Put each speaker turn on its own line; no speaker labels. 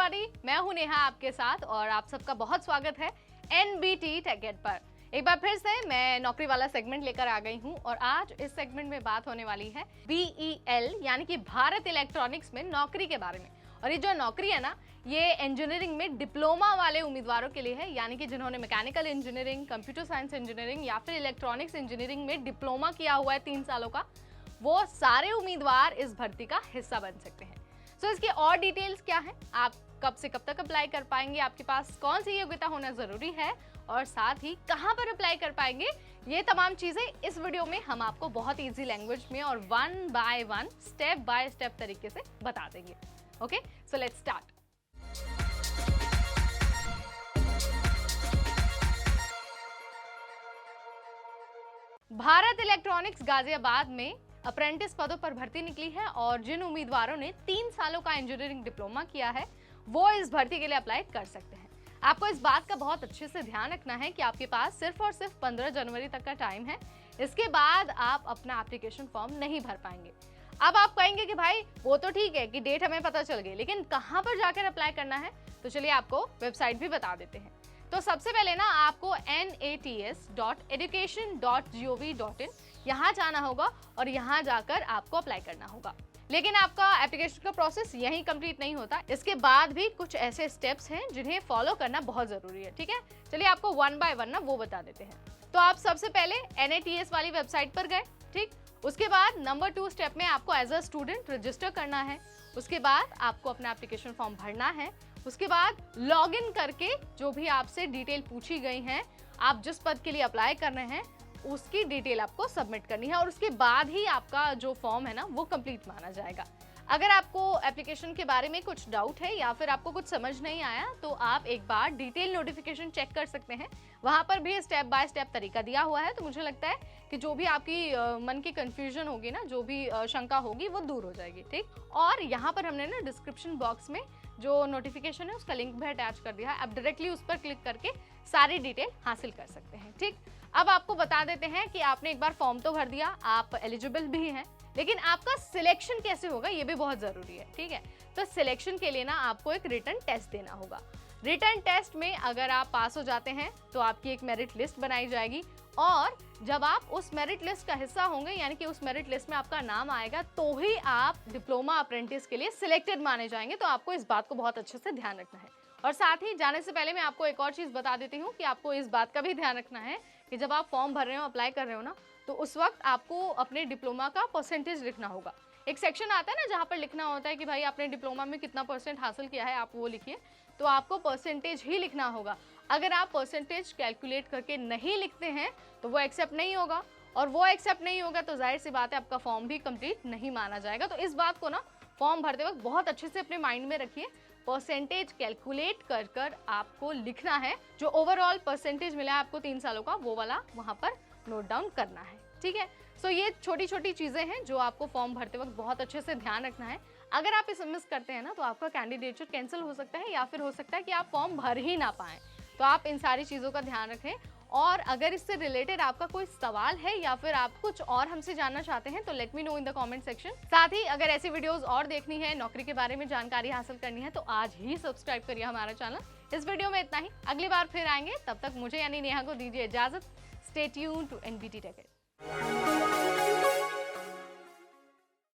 Everybody, मैं हूं नेहा आपके साथ और आप सबका बहुत स्वागत है एनबीटी टेकेड पर। एक बार फिर से मैं नौकरी वाला सेगमेंट लेकर आ गई हूं और आज इस सेगमेंट में बात होने वाली है BEL यानी कि भारत इलेक्ट्रॉनिक्स में नौकरी के बारे में। और ये जो नौकरी है ना, ये इंजीनियरिंग में डिप्लोमा वाले उम्मीदवारों के लिए है, यानी कि जिन्होंने mechanical engineering, computer science engineering या फिर इलेक्ट्रॉनिक्स इंजीनियरिंग में डिप्लोमा किया हुआ है 3 सालों का, वो सारे उम्मीदवार इस भर्ती का हिस्सा बन सकते हैं। सो इसकी और डिटेल्स क्या है, आप कब से कब तक अप्लाई कर पाएंगे, आपके पास कौन सी योग्यता होना जरूरी है और साथ ही कहां पर अप्लाई कर पाएंगे, ये तमाम चीजें इस वीडियो में हम आपको बहुत इजी लैंग्वेज में और 1 बाय 1 स्टेप बाय स्टेप तरीके से बता देंगे। Okay, so let's start. Bharat electronics Ghaziabad में अप्रेंटिस पदों पर भर्ती निकली है और जिन उम्मीदवारों ने 3 सालों का इंजीनियरिंग डिप्लोमा किया है वो इस भर्ती के लिए अप्लाई कर सकते हैं। आपको इस बात का बहुत अच्छे से ध्यान रखना है कि आपके पास सिर्फ और सिर्फ 15 जनवरी तक का टाइम है। इसके बाद आप अपना एप्लीकेशन फॉर्म नहीं भर पाएंगे। अब आप कहेंगे कि भाई वो तो ठीक है कि डेट हमें पता चल गई, लेकिन कहां पर जाकर अप्लाई करना है, तो चलिए आपको वेबसाइट भी बता देते हैं। तो सबसे पहले ना आपको nats.education.gov.in यहाँ जाना होगा और यहाँ जाकर आपको अप्लाई करना होगा। लेकिन आपका एप्लीकेशन का प्रोसेस यहीं कंप्लीट नहीं होता, इसके बाद भी कुछ ऐसे स्टेप्स हैं जिन्हें फॉलो करना बहुत जरूरी है। ठीक है, चलिए आपको 1 बाय 1 ना वो बता देते हैं। तो आप सबसे पहले NATS वाली वेबसाइट पर गए, ठीक। उसके बाद नंबर 2 स्टेप में आपको एज अ स्टूडेंट रजिस्टर करना है। उसके बाद आपको अपना एप्लीकेशन फॉर्म भरना है। उसके बाद लॉग इन करके जो भी आपसे डिटेल पूछी गई हैं, आप जिस पद के लिए अप्लाई कर रहे हैं उसकी डिटेल आपको सबमिट करनी है और उसके बाद ही आपका जो फॉर्म है ना वो कंप्लीट माना जाएगा। अगर आपको एप्लीकेशन के बारे में कुछ डाउट है या फिर आपको कुछ समझ नहीं आया तो आप एक बार डिटेल नोटिफिकेशन चेक कर सकते हैं, वहां पर भी स्टेप बाय स्टेप तरीका दिया हुआ है। तो मुझे लगता है कि जो भी आपकी मन की कंफ्यूजन होगी ना, जो भी शंका होगी वो दूर हो जाएगी। ठीक, और यहाँ पर हमने ना डिस्क्रिप्शन बॉक्स में जो नोटिफिकेशन है उसका लिंक भी अटैच कर दिया है, आप डायरेक्टली उस पर क्लिक करके सारी डिटेल हासिल कर सकते हैं। ठीक, अब आपको बता देते हैं कि आपने एक बार फॉर्म तो भर दिया, आप एलिजिबल भी हैं, लेकिन आपका सिलेक्शन कैसे होगा ये भी बहुत जरूरी है। ठीक है, तो सिलेक्शन के लिए ना आपको एक रिटन टेस्ट देना होगा। रिटन टेस्ट में अगर आप पास हो जाते हैं तो आपकी एक मेरिट लिस्ट बनाई जाएगी और जब आप उस मेरिट लिस्ट का हिस्सा होंगे, यानी कि उस मेरिट लिस्ट में आपका नाम आएगा, तो ही आप डिप्लोमा अप्रेंटिस के लिए सिलेक्टेड माने जाएंगे। तो आपको इस बात को बहुत अच्छे से ध्यान रखना है। और साथ ही जाने से पहले मैं आपको एक और चीज बता देती हूँ कि आपको इस बात का भी ध्यान रखना है कि जब आप फॉर्म भर रहे हो, अप्लाई कर रहे हो ना, तो उस वक्त आपको अपने डिप्लोमा का परसेंटेज लिखना होगा। एक सेक्शन आता है ना जहाँ पर लिखना होता है कि भाई आपने डिप्लोमा में कितना % हासिल किया है, आप वो लिखिए। तो आपको परसेंटेज ही लिखना होगा। अगर आप परसेंटेज कैलकुलेट करके नहीं लिखते हैं तो वो एक्सेप्ट नहीं होगा, और वो एक्सेप्ट नहीं होगा तो जाहिर सी बात है आपका फॉर्म भी कंप्लीट नहीं माना जाएगा। तो इस बात को ना फॉर्म भरते वक्त बहुत अच्छे से अपने माइंड में रखिए। परसेंटेज कैलकुलेट कर कर आपको लिखना है, जो ओवरऑल परसेंटेज मिला है आपको 3 सालों का, वो वाला वहां पर नोट डाउन करना है। ठीक है, सो ये छोटी छोटी चीजें हैं जो आपको फॉर्म भरते वक्त बहुत अच्छे से ध्यान रखना है। अगर आप इसे मिस करते हैं ना तो आपका कैंडिडेचर कैंसिल हो सकता है या फिर हो सकता है कि आप फॉर्म भर ही ना पाएं। तो आप इन सारी चीजों का ध्यान रखें। और अगर इससे रिलेटेड आपका कोई सवाल है या फिर आप कुछ और हमसे जानना चाहते हैं तो let me know in the comment section. साथ ही अगर ऐसी वीडियोस और देखनी है, नौकरी के बारे में जानकारी हासिल करनी है, तो आज ही सब्सक्राइब करिए हमारा चैनल। इस वीडियो में इतना ही, अगली बार फिर आएंगे, तब तक मुझे यानी नेहा को दीजिए इजाजत। Stay tuned to NBT टेकेड।